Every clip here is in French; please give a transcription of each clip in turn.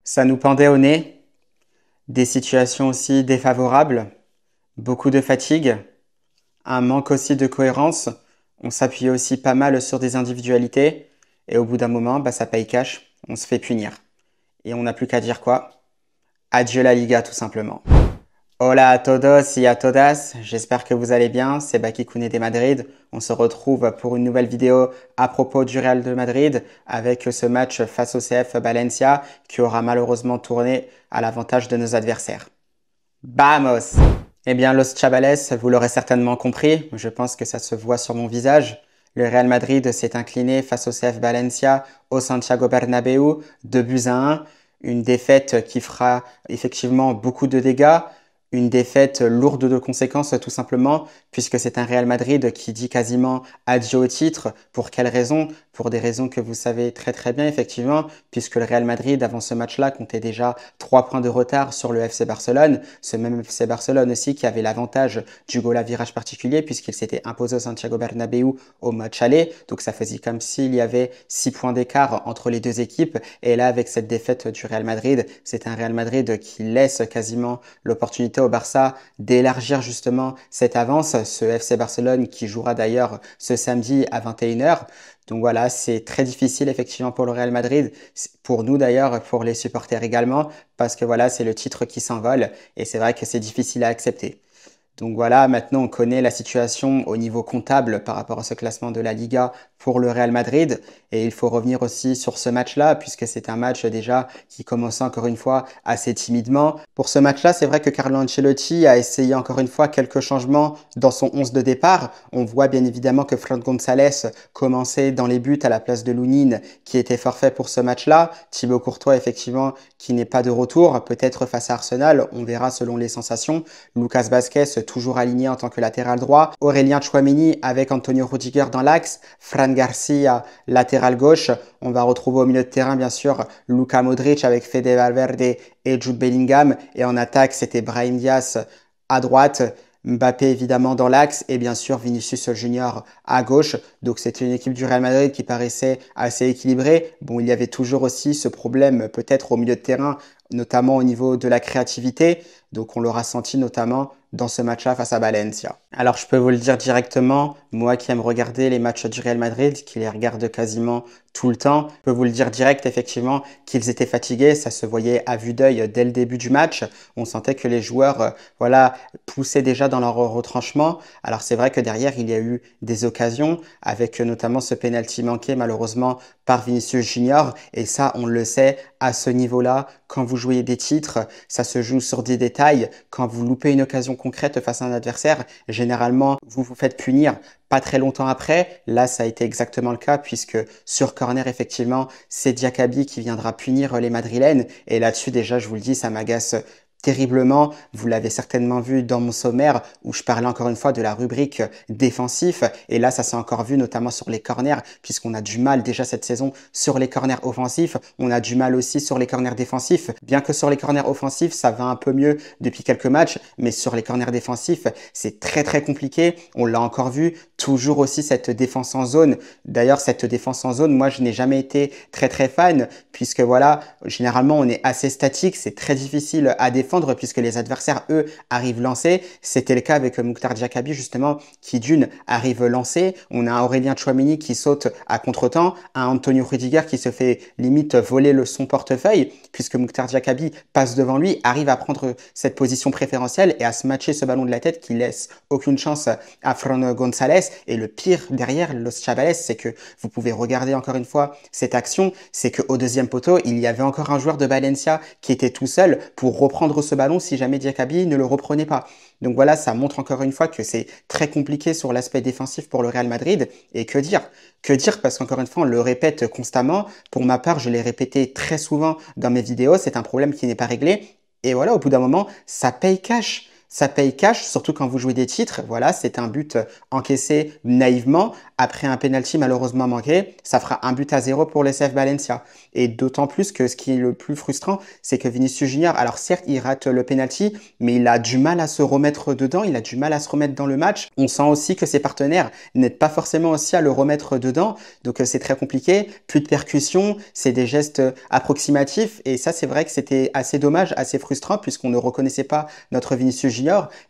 Ça nous pendait au nez, des situations aussi défavorables, beaucoup de fatigue, un manque aussi de cohérence. On s'appuyait aussi pas mal sur des individualités et au bout d'un moment, ça paye cash, on se fait punir. Et on n'a plus qu'à dire quoi? Adieu la Liga tout simplement. Hola a todos y a todas, j'espère que vous allez bien, c'est Baki Koune de Madrid. On se retrouve pour une nouvelle vidéo à propos du Real de Madrid avec ce match face au CF Valencia qui aura malheureusement tourné à l'avantage de nos adversaires. Vamos! Eh bien, Los Chavales, vous l'aurez certainement compris, je pense que ça se voit sur mon visage. Le Real Madrid s'est incliné face au CF Valencia au Santiago Bernabéu, 2 buts à 1. Une défaite qui fera effectivement beaucoup de dégâts. Une défaite lourde de conséquences tout simplement, puisque c'est un Real Madrid qui dit quasiment adieu au titre. Pour quelles raisons? Pour des raisons que vous savez très très bien effectivement, puisque le Real Madrid avant ce match-là comptait déjà 3 points de retard sur le FC Barcelone. Ce même FC Barcelone aussi qui avait l'avantage du goal à virage particulier puisqu'il s'était imposé au Santiago Bernabéu au match aller. Donc ça faisait comme s'il y avait 6 points d'écart entre les deux équipes. Et là avec cette défaite du Real Madrid, c'est un Real Madrid qui laisse quasiment l'opportunité au Barça d'élargir justement cette avance. Ce FC Barcelone qui jouera d'ailleurs ce samedi à 21h. Donc voilà, c'est très difficile effectivement pour le Real Madrid, pour nous d'ailleurs, pour les supporters également, parce que voilà, c'est le titre qui s'envole et c'est vrai que c'est difficile à accepter. Donc voilà, maintenant on connaît la situation au niveau comptable par rapport à ce classement de la Liga pour le Real Madrid. Et il faut revenir aussi sur ce match-là, puisque c'est un match déjà qui commençait encore une fois assez timidement. Pour ce match-là, c'est vrai que Carlo Ancelotti a essayé encore une fois quelques changements dans son 11 de départ. On voit bien évidemment que Fran González commençait dans les buts à la place de Lounine, qui était forfait pour ce match-là. Thibaut Courtois, effectivement, qui n'est pas de retour, peut-être face à Arsenal, on verra selon les sensations. Lucas Vazquez, toujours aligné en tant que latéral droit. Aurélien Tchouaméni avec Antonio Rudiger dans l'axe. Fran Garcia, latéral gauche. On va retrouver au milieu de terrain, bien sûr, Luka Modric avec Fede Valverde et Jude Bellingham. Et en attaque, c'était Brahim Diaz à droite. Mbappé évidemment dans l'axe et bien sûr Vinicius Junior à gauche. Donc c'était une équipe du Real Madrid qui paraissait assez équilibrée. Bon, il y avait toujours aussi ce problème peut-être au milieu de terrain, notamment au niveau de la créativité. Donc on l'aura senti notamment dans ce match-là face à Valencia. Alors je peux vous le dire directement, moi qui aime regarder les matchs du Real Madrid, qui les regarde quasiment tout le temps, je peux vous le dire direct effectivement qu'ils étaient fatigués, ça se voyait à vue d'œil dès le début du match. On sentait que les joueurs voilà, poussaient déjà dans leur retranchement. Alors c'est vrai que derrière il y a eu des occasions avec notamment ce penalty manqué malheureusement par Vinicius Junior et ça on le sait à ce niveau-là, quand vous jouez des titres, ça se joue sur des détails. Quand vous loupez une occasion concrète face à un adversaire, généralement, vous vous faites punir pas très longtemps après. Là, ça a été exactement le cas puisque sur corner, effectivement, c'est Diakabi qui viendra punir les Madrilènes. Et là-dessus, déjà, je vous le dis, ça m'agace terriblement. Vous l'avez certainement vu dans mon sommaire où je parlais encore une fois de la rubrique défensif. Et là, ça s'est encore vu notamment sur les corners puisqu'on a du mal déjà cette saison sur les corners offensifs. On a du mal aussi sur les corners défensifs. Bien que sur les corners offensifs, ça va un peu mieux depuis quelques matchs. Mais sur les corners défensifs, c'est très très compliqué. On l'a encore vu. Toujours aussi cette défense en zone. D'ailleurs, cette défense en zone, moi, je n'ai jamais été très très fan puisque voilà, généralement, on est assez statique. C'est très difficile à défendre puisque les adversaires, eux, arrivent lancés. C'était le cas avec Mukhtar Diakabi, justement, qui d'une arrive lancé. On a Aurélien Tchouaméni qui saute à contretemps, un Antonio Rudiger qui se fait limite voler son portefeuille, puisque Mukhtar Diakabi passe devant lui, arrive à prendre cette position préférentielle et à se matcher ce ballon de la tête qui laisse aucune chance à Fran González. Et le pire derrière Los Chavales, c'est que vous pouvez regarder encore une fois cette action, c'est qu'au deuxième poteau, il y avait encore un joueur de Valencia qui était tout seul pour reprendre ce ballon si jamais Diakabi ne le reprenait pas. Donc voilà, ça montre encore une fois que c'est très compliqué sur l'aspect défensif pour le Real Madrid. Et que dire? Que dire? Parce qu'encore une fois, on le répète constamment. Pour ma part, je l'ai répété très souvent dans mes vidéos. C'est un problème qui n'est pas réglé. Et voilà, au bout d'un moment, ça paye cash. Ça paye cash, surtout quand vous jouez des titres. Voilà, c'est un but encaissé naïvement. Après un penalty malheureusement manqué, ça fera un but à 0 pour le CF Valencia. Et d'autant plus que ce qui est le plus frustrant, c'est que Vinicius Junior, alors certes, il rate le penalty, mais il a du mal à se remettre dedans, il a du mal à se remettre dans le match. On sent aussi que ses partenaires n'aident pas forcément aussi à le remettre dedans. Donc c'est très compliqué. Plus de percussion, c'est des gestes approximatifs. Et ça, c'est vrai que c'était assez dommage, assez frustrant, puisqu'on ne reconnaissait pas notre Vinicius Junior.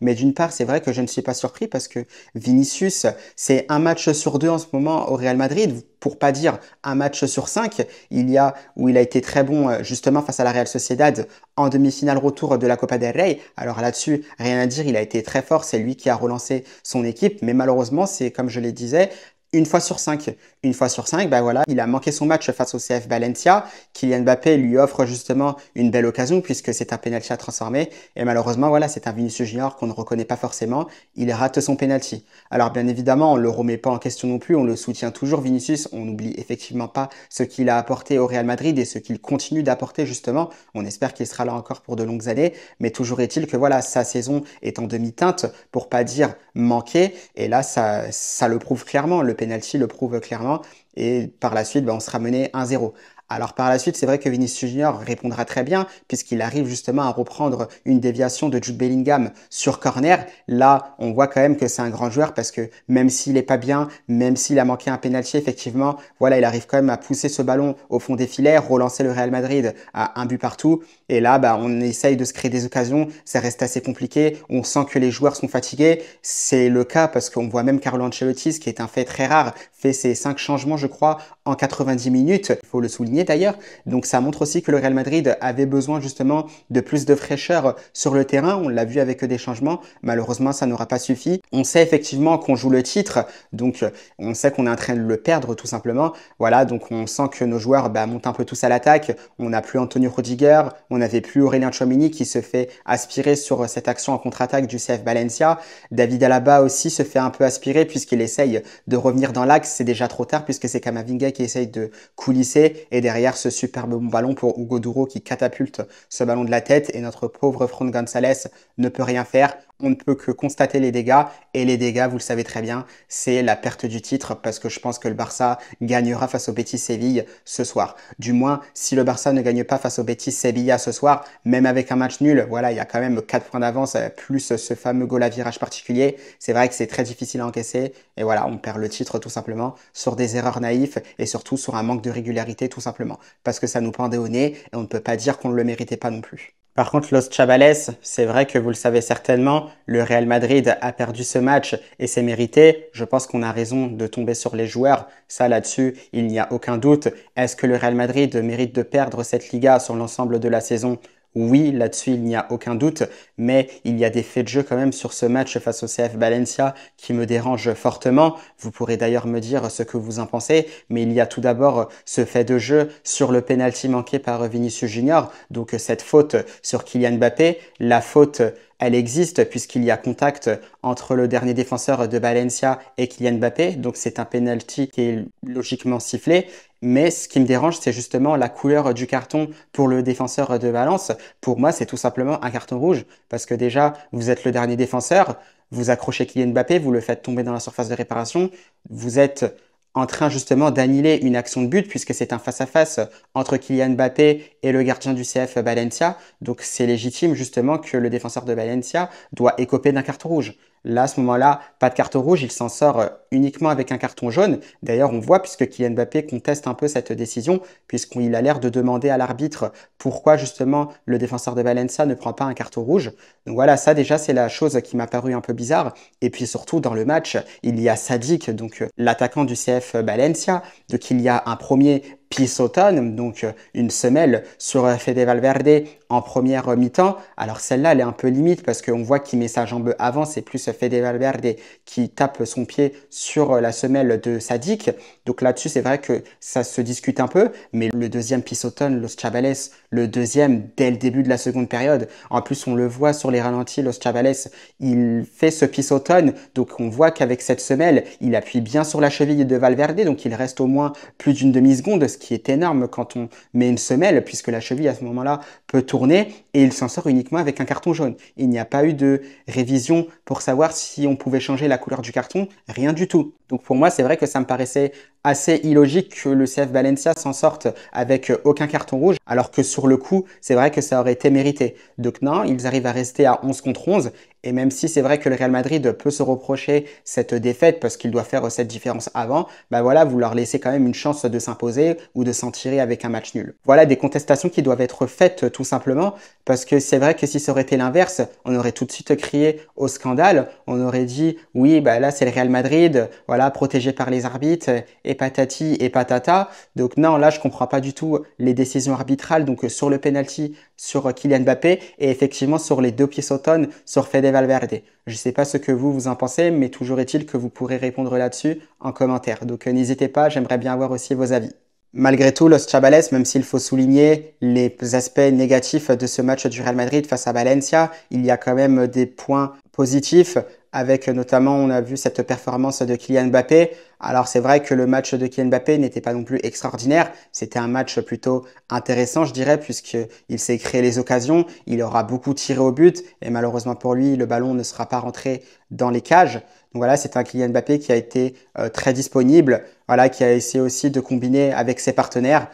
Mais d'une part, c'est vrai que je ne suis pas surpris parce que Vinicius, c'est un match sur deux en ce moment au Real Madrid, pour pas dire un match sur 5. Il y a où il a été très bon justement face à la Real Sociedad en demi-finale retour de la Copa del Rey. Alors là-dessus, rien à dire, il a été très fort, c'est lui qui a relancé son équipe, mais malheureusement, c'est comme je le disais, une fois sur 5. Une fois sur 5, ben voilà, il a manqué son match face au CF Valencia. Kylian Mbappé lui offre justement une belle occasion puisque c'est un penalty à transformer. Et malheureusement, voilà, c'est un Vinicius Junior qu'on ne reconnaît pas forcément. Il rate son penalty. Alors bien évidemment, on le remet pas en question non plus. On le soutient toujours, Vinicius. On n'oublie effectivement pas ce qu'il a apporté au Real Madrid et ce qu'il continue d'apporter justement. On espère qu'il sera là encore pour de longues années. Mais toujours est-il que voilà, sa saison est en demi-teinte, pour pas dire manquée. Et là, ça le prouve clairement. Le penalty le prouve clairement. Et par la suite, on sera mené 1-0. Alors par la suite, c'est vrai que Vinicius Junior répondra très bien puisqu'il arrive justement à reprendre une déviation de Jude Bellingham sur corner. Là, on voit quand même que c'est un grand joueur parce que même s'il est pas bien, même s'il a manqué un penalty, effectivement, voilà, il arrive quand même à pousser ce ballon au fond des filets, relancer le Real Madrid à un but partout. Et là, on essaye de se créer des occasions. Ça reste assez compliqué. On sent que les joueurs sont fatigués. C'est le cas parce qu'on voit même Carlo Ancelotti, ce qui est un fait très rare, fait ses 5 changements, je crois, en 90 minutes. Il faut le souligner d'ailleurs. Donc ça montre aussi que le Real Madrid avait besoin justement de plus de fraîcheur sur le terrain. On l'a vu avec des changements. Malheureusement, ça n'aura pas suffi. On sait effectivement qu'on joue le titre. Donc on sait qu'on est en train de le perdre tout simplement. Voilà, donc on sent que nos joueurs montent un peu tous à l'attaque. On n'a plus Antonio Rudiger. On n'avait plus Aurélien Tchouaméni qui se fait aspirer sur cette action en contre-attaque du CF Valencia. David Alaba aussi se fait un peu aspirer puisqu'il essaye de revenir dans l'axe. C'est déjà trop tard puisque c'est Camavinga qui essaye de coulisser et derrière ce superbe bon ballon pour Hugo Duro qui catapulte ce ballon de la tête et notre pauvre Fran González ne peut rien faire. On ne peut que constater les dégâts et les dégâts, vous le savez très bien, c'est la perte du titre parce que je pense que le Barça gagnera face au Betis Séville ce soir. Du moins, si le Barça ne gagne pas face au Betis Sevilla ce soir, même avec un match nul, voilà, il y a quand même 4 points d'avance plus ce fameux goal à virage particulier. C'est vrai que c'est très difficile à encaisser et voilà, on perd le titre tout simplement sur des erreurs naïfs et surtout sur un manque de régularité tout simplement parce que ça nous pendait au nez et on ne peut pas dire qu'on ne le méritait pas non plus. Par contre, Los Chavales, c'est vrai que vous le savez certainement, le Real Madrid a perdu ce match et c'est mérité. Je pense qu'on a raison de tomber sur les joueurs. Ça, là-dessus, il n'y a aucun doute. Est-ce que le Real Madrid mérite de perdre cette Liga sur l'ensemble de la saison? Oui, là-dessus, il n'y a aucun doute, mais il y a des faits de jeu quand même sur ce match face au CF Valencia qui me dérangent fortement. Vous pourrez d'ailleurs me dire ce que vous en pensez, mais il y a tout d'abord ce fait de jeu sur le penalty manqué par Vinicius Junior, donc cette faute sur Kylian Mbappé. La faute, elle existe puisqu'il y a contact entre le dernier défenseur de Valencia et Kylian Mbappé, donc c'est un penalty qui est logiquement sifflé. Mais ce qui me dérange, c'est justement la couleur du carton pour le défenseur de Valence. Pour moi, c'est tout simplement un carton rouge. Parce que déjà, vous êtes le dernier défenseur, vous accrochez Kylian Mbappé, vous le faites tomber dans la surface de réparation, vous êtes en train justement d'annuler une action de but puisque c'est un face-à-face entre Kylian Mbappé et le gardien du CF Valencia. Donc c'est légitime justement que le défenseur de Valencia doit écoper d'un carton rouge. Là, à ce moment-là, pas de carton rouge, il s'en sort uniquement avec un carton jaune. D'ailleurs, on voit, puisque Kylian Mbappé conteste un peu cette décision, puisqu'il a l'air de demander à l'arbitre pourquoi justement le défenseur de Valencia ne prend pas un carton rouge. Donc voilà, ça déjà, c'est la chose qui m'a paru un peu bizarre. Et puis surtout, dans le match, il y a Sadik, donc l'attaquant du CF Valencia, donc il y a un premier Pisotón, donc une semelle sur Fede Valverde en première mi-temps. Alors celle-là, elle est un peu limite parce qu'on voit qu'il met sa jambe avant, c'est plus Fede Valverde qui tape son pied sur la semelle de Sadik. Donc là-dessus, c'est vrai que ça se discute un peu, mais le deuxième Pisotón, Los Chavales, le deuxième dès le début de la seconde période. En plus, on le voit sur les ralentis, Los Chavales, il fait ce Pisotón, donc on voit qu'avec cette semelle, il appuie bien sur la cheville de Valverde, donc il reste au moins plus d'une demi-seconde, ce qui est énorme quand on met une semelle, puisque la cheville à ce moment-là peut tourner, et il s'en sort uniquement avec un carton jaune. Il n'y a pas eu de révision pour savoir si on pouvait changer la couleur du carton, rien du tout. Donc pour moi, c'est vrai que ça me paraissait assez illogique que le CF Valencia s'en sorte avec aucun carton rouge, alors que sur le coup, c'est vrai que ça aurait été mérité. Donc non, ils arrivent à rester à 11 contre 11, et même si c'est vrai que le Real Madrid peut se reprocher cette défaite parce qu'il doit faire cette différence avant, bah voilà, vous leur laissez quand même une chance de s'imposer ou de s'en tirer avec un match nul. Voilà des contestations qui doivent être faites tout simplement parce que c'est vrai que si ça aurait été l'inverse, on aurait tout de suite crié au scandale, on aurait dit oui, bah là c'est le Real Madrid, voilà, protégé par les arbitres et patati et patata. Donc non, là je comprends pas du tout les décisions arbitrales donc sur le penalty sur Kylian Mbappé et effectivement sur les deux pieds sautonnes sur Fede Valverde. Je ne sais pas ce que vous en pensez, mais toujours est-il que vous pourrez répondre là-dessus en commentaire. Donc n'hésitez pas, j'aimerais bien avoir aussi vos avis. Malgré tout, Los Chavales, même s'il faut souligner les aspects négatifs de ce match du Real Madrid face à Valencia, il y a quand même des points positifs avec notamment, on a vu cette performance de Kylian Mbappé. Alors c'est vrai que le match de Kylian Mbappé n'était pas non plus extraordinaire, c'était un match plutôt intéressant je dirais puisqu'il s'est créé les occasions, il aura beaucoup tiré au but et malheureusement pour lui le ballon ne sera pas rentré dans les cages. Donc voilà, c'est un Kylian Mbappé qui a été très disponible, voilà, qui a essayé aussi de combiner avec ses partenaires.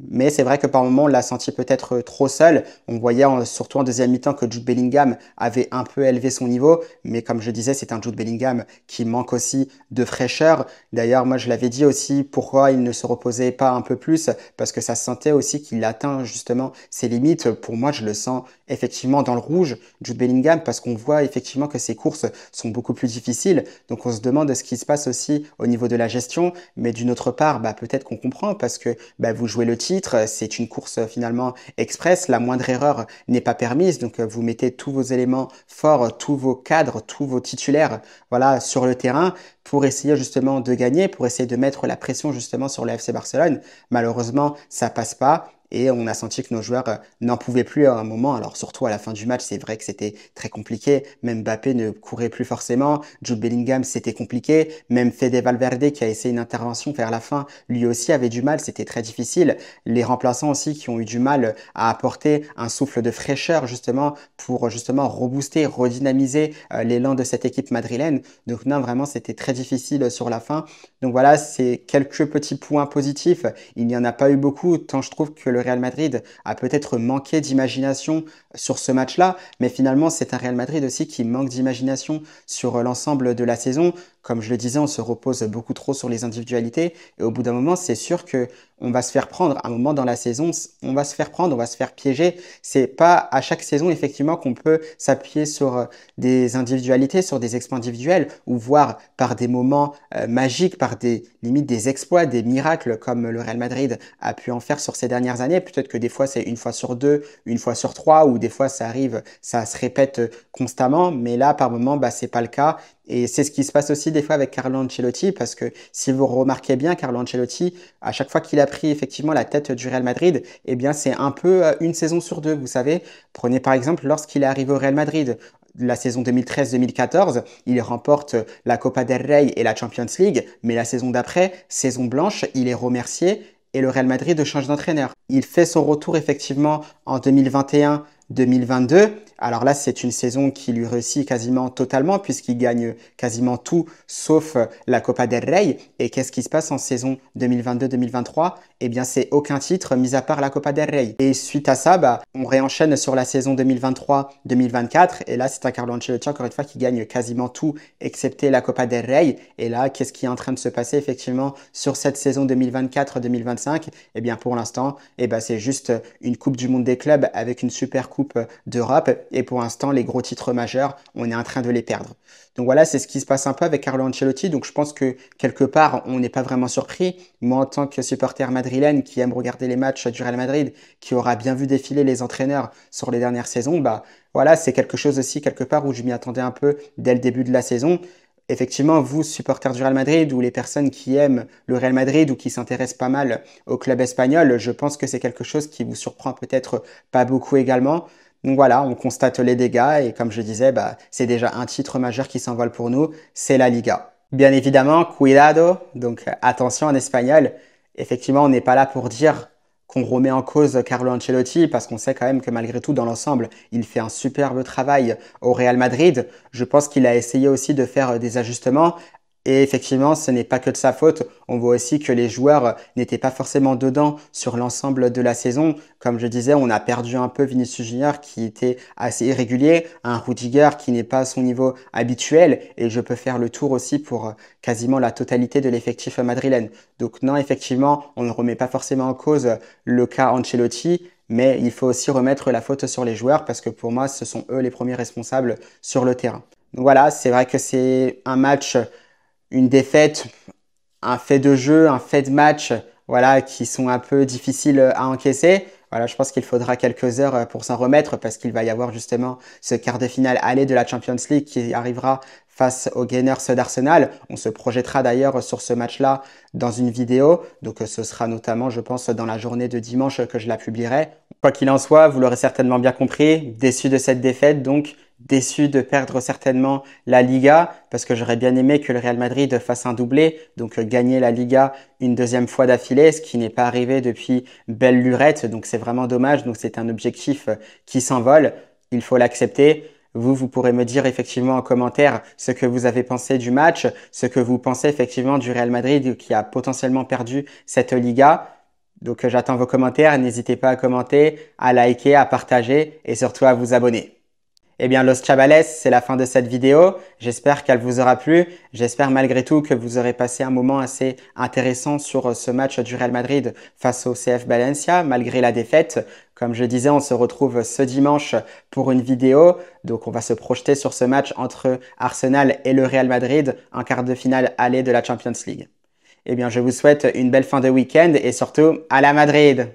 Mais c'est vrai que par moments, on l'a senti peut-être trop seul. On voyait surtout en deuxième mi-temps que Jude Bellingham avait un peu élevé son niveau. Mais comme je disais, c'est un Jude Bellingham qui manque aussi de fraîcheur. D'ailleurs, moi, je l'avais dit aussi pourquoi il ne se reposait pas un peu plus. Parce que ça se sentait aussi qu'il atteint justement ses limites. Pour moi, je le sens effectivement dans le rouge, Jude Bellingham, parce qu'on voit effectivement que ses courses sont beaucoup plus difficiles. Donc on se demande ce qui se passe aussi au niveau de la gestion. Mais d'une autre part, bah, peut-être qu'on comprend parce que bah, vous jouez le titre, c'est une course finalement express, la moindre erreur n'est pas permise, donc vous mettez tous vos éléments forts, tous vos cadres, tous vos titulaires, voilà, sur le terrain pour essayer justement de gagner, pour essayer de mettre la pression justement sur le FC Barcelone. Malheureusement, ça passe pas. Et on a senti que nos joueurs n'en pouvaient plus à un moment. Alors surtout à la fin du match, c'est vrai que c'était très compliqué. Même Mbappé ne courait plus forcément. Jude Bellingham, c'était compliqué. Même Fede Valverde qui a essayé une intervention vers la fin, lui aussi avait du mal. C'était très difficile. Les remplaçants aussi qui ont eu du mal à apporter un souffle de fraîcheur justement pour justement rebooster, redynamiser l'élan de cette équipe madrilène. Donc non, vraiment, c'était très difficile sur la fin. Donc voilà, c'est quelques petits points positifs. Il n'y en a pas eu beaucoup, tant je trouve que le Real Madrid a peut-être manqué d'imagination sur ce match-là, mais finalement c'est un Real Madrid aussi qui manque d'imagination sur l'ensemble de la saison. Comme je le disais, on se repose beaucoup trop sur les individualités et au bout d'un moment, c'est sûr que on va se faire prendre. À un moment dans la saison, on va se faire prendre, on va se faire piéger. C'est pas à chaque saison effectivement qu'on peut s'appuyer sur des individualités, sur des exploits individuels ou voir par des moments magiques, par des limites des exploits, des miracles comme le Real Madrid a pu en faire sur ces dernières années. Peut-être que des fois c'est une fois sur deux, une fois sur trois ou des fois ça arrive, ça se répète constamment. Mais là par moment, bah c'est pas le cas. Et c'est ce qui se passe aussi des fois avec Carlo Ancelotti, parce que si vous remarquez bien, Carlo Ancelotti, à chaque fois qu'il a pris effectivement la tête du Real Madrid, eh bien c'est un peu une saison sur deux, vous savez. Prenez par exemple lorsqu'il est arrivé au Real Madrid, la saison 2013-2014, il remporte la Copa del Rey et la Champions League, mais la saison d'après, saison blanche, il est remercié et le Real Madrid change d'entraîneur. Il fait son retour effectivement en 2021-2022. Alors là, c'est une saison qui lui réussit quasiment totalement puisqu'il gagne quasiment tout sauf la Copa del Rey. Et qu'est-ce qui se passe en saison 2022-2023? Eh bien, c'est aucun titre mis à part la Copa del Rey. Et suite à ça, bah, on réenchaîne sur la saison 2023-2024. Et là, c'est un Carlo Ancelotti, encore une fois, qui gagne quasiment tout excepté la Copa del Rey. Et là, qu'est-ce qui est en train de se passer effectivement sur cette saison 2024-2025? Eh bien, pour l'instant, eh ben, c'est juste une Coupe du Monde des clubs avec une super Coupe d'Europe. Et pour l'instant, les gros titres majeurs, on est en train de les perdre. Donc voilà, c'est ce qui se passe un peu avec Carlo Ancelotti. Donc je pense que quelque part, on n'est pas vraiment surpris. Moi, en tant que supporter madrilène qui aime regarder les matchs du Real Madrid, qui aura bien vu défiler les entraîneurs sur les dernières saisons, bah voilà, c'est quelque chose aussi quelque part où je m'y attendais un peu dès le début de la saison. Effectivement, vous, supporters du Real Madrid ou les personnes qui aiment le Real Madrid ou qui s'intéressent pas mal au club espagnol, je pense que c'est quelque chose qui vous surprend peut-être pas beaucoup également. Donc voilà, on constate les dégâts et comme je disais, bah, c'est déjà un titre majeur qui s'envole pour nous, c'est la Liga. Bien évidemment, cuidado, donc attention en espagnol. Effectivement, on n'est pas là pour dire qu'on remet en cause Carlo Ancelotti parce qu'on sait quand même que malgré tout, dans l'ensemble, il fait un superbe travail au Real Madrid. Je pense qu'il a essayé aussi de faire des ajustements. Et effectivement, ce n'est pas que de sa faute. On voit aussi que les joueurs n'étaient pas forcément dedans sur l'ensemble de la saison. Comme je disais, on a perdu un peu Vinicius Junior qui était assez irrégulier, un Rudiger qui n'est pas à son niveau habituel. Et je peux faire le tour aussi pour quasiment la totalité de l'effectif madrilène. Donc non, effectivement, on ne remet pas forcément en cause le cas Ancelotti, mais il faut aussi remettre la faute sur les joueurs parce que pour moi, ce sont eux les premiers responsables sur le terrain. Donc voilà, c'est vrai que c'est un match, une défaite, un fait de jeu, un fait de match, voilà, qui sont un peu difficiles à encaisser. Voilà, je pense qu'il faudra quelques heures pour s'en remettre parce qu'il va y avoir justement ce quart de finale aller de la Champions League qui arrivera face aux Gunners d'Arsenal. On se projettera d'ailleurs sur ce match-là dans une vidéo. Donc ce sera notamment, je pense, dans la journée de dimanche que je la publierai. Quoi qu'il en soit, vous l'aurez certainement bien compris, déçu de cette défaite, donc déçu de perdre certainement la Liga parce que j'aurais bien aimé que le Real Madrid fasse un doublé, donc gagner la Liga une deuxième fois d'affilée, ce qui n'est pas arrivé depuis belle lurette, donc c'est vraiment dommage. Donc c'est un objectif qui s'envole, il faut l'accepter. Vous pourrez me dire effectivement en commentaire ce que vous avez pensé du match, ce que vous pensez effectivement du Real Madrid qui a potentiellement perdu cette Liga. Donc j'attends vos commentaires, n'hésitez pas à commenter, à liker, à partager et surtout à vous abonner. Eh bien, Los Chavales, c'est la fin de cette vidéo. J'espère qu'elle vous aura plu. J'espère malgré tout que vous aurez passé un moment assez intéressant sur ce match du Real Madrid face au CF Valencia, malgré la défaite. Comme je disais, on se retrouve ce dimanche pour une vidéo. Donc, on va se projeter sur ce match entre Arsenal et le Real Madrid, en quart de finale aller de la Champions League. Eh bien, je vous souhaite une belle fin de week-end et surtout, à la Madrid!